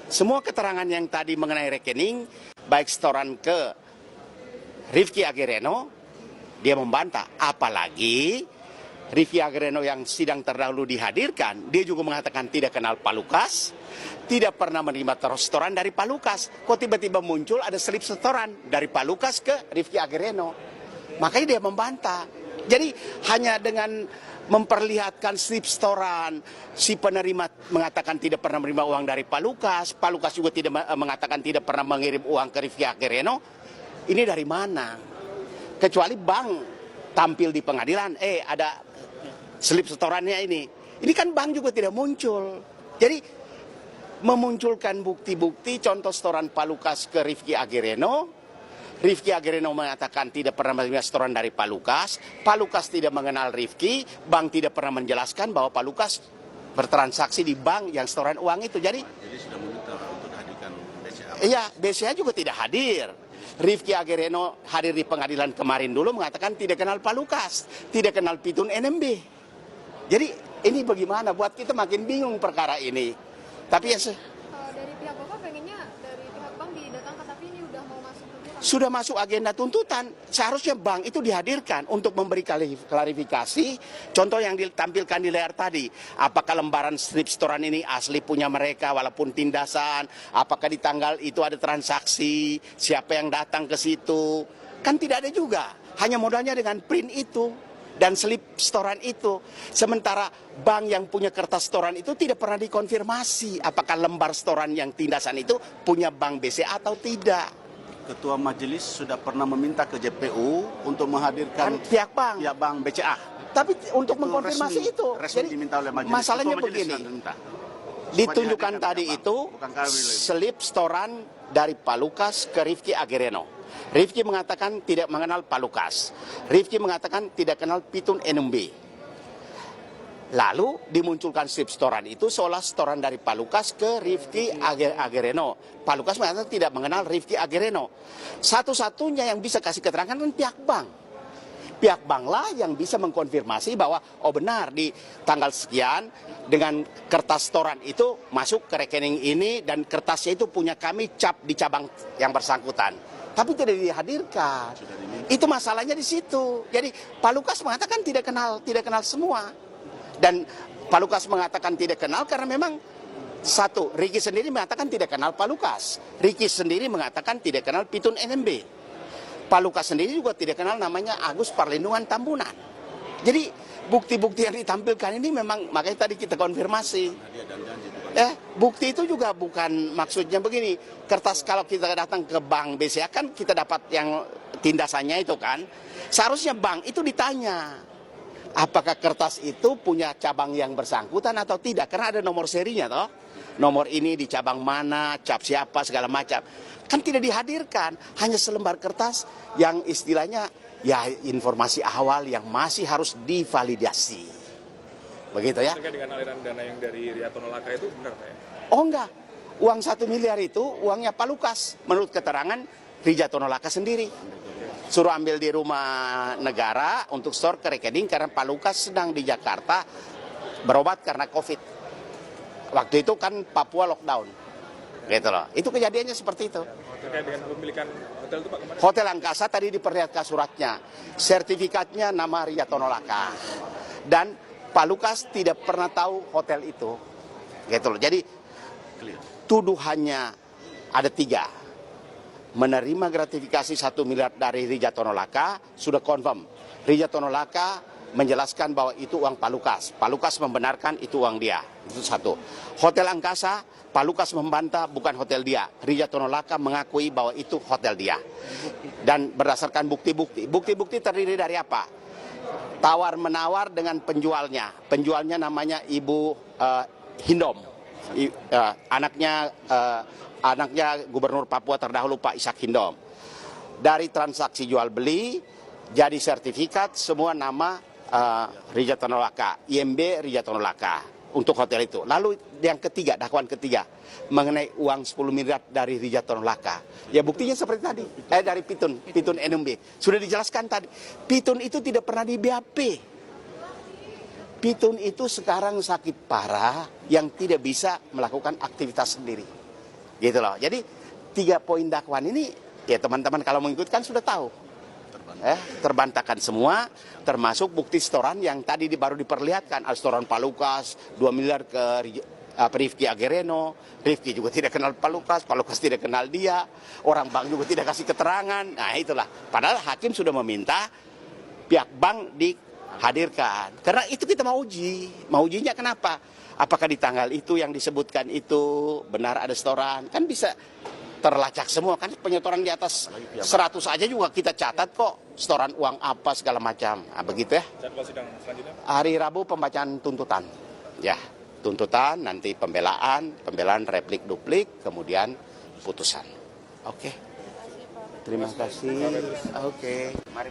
semua keterangan yang tadi mengenai rekening, baik setoran ke Rifki Agereno, dia membantah. Apalagi Rifki Agereno yang sidang terdahulu dihadirkan, dia juga mengatakan tidak kenal Pak Lukas, tidak pernah menerima setoran dari Pak Lukas. Kok tiba-tiba muncul ada slip setoran dari Pak Lukas ke Rifki Agereno. Makanya dia membantah. Jadi hanya dengan memperlihatkan slip setoran, si penerima mengatakan tidak pernah menerima uang dari Pak Lukas juga tidak mengatakan tidak pernah mengirim uang ke Rifki Agereno. Ini dari mana? Kecuali bank tampil di pengadilan, ada slip setorannya ini. Ini kan bank juga tidak muncul. Jadi memunculkan bukti-bukti contoh setoran Pak Lukas ke Rifki Agereno. Rifki Agereno mengatakan tidak pernah menerima setoran dari Pak Lukas tidak mengenal Rifki, bank tidak pernah menjelaskan bahwa Pak Lukas bertransaksi di bank yang setoran uang itu. Jadi sudah meminta untuk hadirkan BCA. Iya, BCA juga tidak hadir. Rifki Agereno hadir di pengadilan kemarin dulu mengatakan tidak kenal Pak Lukas, tidak kenal Pitun NMB. Jadi ini bagaimana, buat kita makin bingung perkara ini. Tapi ya dari pihak Bapak pengennya dari pihak bank didatangkan, tapi ini udah mau masuk tuntutan. Sudah masuk agenda tuntutan. Seharusnya bank itu dihadirkan untuk memberi klarifikasi. Contoh yang ditampilkan di layar tadi. Apakah lembaran slip setoran ini asli punya mereka walaupun tindasan? Apakah di tanggal itu ada transaksi? Siapa yang datang ke situ? Kan tidak ada juga. Hanya modalnya dengan print itu dan slip setoran itu. Sementara bank yang punya kertas setoran itu tidak pernah dikonfirmasi apakah lembar setoran yang tindasan itu punya bank BCA atau tidak. Ketua majelis sudah pernah meminta ke JPU untuk menghadirkan pihak bank BCA. Tapi untuk mengkonfirmasi resmi diminta oleh majelis. Masalahnya begini, ditunjukkan tadi itu slip setoran dari Pak Lukas ke Rifki Agereno. Rifki mengatakan tidak mengenal Pak Lukas. Rifki mengatakan tidak kenal Pitun NMB. Lalu dimunculkan slip setoran itu seolah setoran dari Pak Lukas ke Rifki Agereno. Pak Lukas mengatakan tidak mengenal Rifki Agereno. Satu-satunya yang bisa kasih keterangan kan pihak bank. Pihak bank lah yang bisa mengkonfirmasi bahwa benar di tanggal sekian dengan kertas setoran itu masuk ke rekening ini dan kertasnya itu punya kami cap di cabang yang bersangkutan. Tapi tidak dihadirkan. Itu masalahnya di situ. Jadi Pak Lukas mengatakan tidak kenal semua. Dan Pak Lukas mengatakan tidak kenal karena memang satu, Riki sendiri mengatakan tidak kenal Pak Lukas. Riki sendiri mengatakan tidak kenal Pitun NMB. Pak Lukas sendiri juga tidak kenal namanya Agus Parlindungan Tambunan. Jadi bukti-bukti yang ditampilkan ini memang makanya tadi kita konfirmasi. Bukti itu juga bukan maksudnya begini. Kertas kalau kita datang ke bank BCA kan kita dapat yang tindasannya itu kan. Seharusnya bank itu ditanya. Apakah kertas itu punya cabang yang bersangkutan atau tidak? Karena ada nomor serinya toh. Nomor ini di cabang mana, cap siapa, segala macam. Kan tidak dihadirkan. Hanya selembar kertas yang istilahnya ya informasi awal yang masih harus divalidasi. Begitu ya. Terkait dengan aliran dana yang dari Riyatono Laka itu benar Pak ya? Oh enggak. Uang 1 miliar itu uangnya Pak Lukas. Menurut keterangan Riyatono Laka sendiri. Suruh ambil di rumah negara untuk store ke rekening karena Pak Lukas sedang di Jakarta berobat karena COVID. Waktu itu kan Papua lockdown. Gitu loh. Itu kejadiannya seperti itu. Terkait dengan pemilikan hotel itu Pak kemarin? Hotel Angkasa tadi diperlihatkan suratnya. Sertifikatnya nama Riyatono Laka. Dan Pak Lukas tidak pernah tahu hotel itu. Gitu loh. Jadi tuduhannya ada 3. Menerima gratifikasi 1 miliar dari Riyatono Laka sudah confirm. Riyatono Laka menjelaskan bahwa itu uang Pak Lukas. Pak Lukas membenarkan itu uang dia. Itu 1. Hotel Angkasa, Pak Lukas membantah bukan hotel dia. Riyatono Laka mengakui bahwa itu hotel dia. Dan berdasarkan bukti-bukti. Bukti-bukti terdiri dari apa? Tawar-menawar dengan penjualnya. Penjualnya namanya Ibu Hindom. Anaknya Gubernur Papua terdahulu Pak Ishak Hindom. Dari transaksi jual beli, jadi sertifikat semua nama Riyatono Laka, IMB Riyatono Laka untuk hotel itu. Lalu yang ketiga, dakwaan ketiga mengenai uang 10 miliar dari Riyatono Laka. Ya buktinya seperti tadi, dari Pitun NMB. Sudah dijelaskan tadi, Pitun itu tidak pernah di BAP. Pitun itu sekarang sakit parah yang tidak bisa melakukan aktivitas sendiri. Gitu loh. Jadi 3 poin dakwaan ini ya teman-teman kalau mengikutkan sudah tahu. Terbantahkan semua, termasuk bukti setoran yang tadi baru diperlihatkan. Setoran Pak Lukas 2 miliar ke Rifki Agereno. Rifki juga tidak kenal Pak Lukas tidak kenal dia. Orang bank juga tidak kasih keterangan. Nah itulah. Padahal hakim sudah meminta pihak bank dihadirkan. Karena itu kita mau uji. Mau ujinya kenapa? Apakah di tanggal itu yang disebutkan itu benar ada setoran? Kan bisa terlacak semua, kan penyetoran di atas 100 aja juga kita catat kok. Setoran uang apa segala macam. Nah, begitu ya. Jadwal sidang selanjutnya? Hari Rabu pembacaan tuntutan. Ya, tuntutan, nanti pembelaan replik duplik, kemudian putusan. Oke. Terima kasih. Oke. Mari.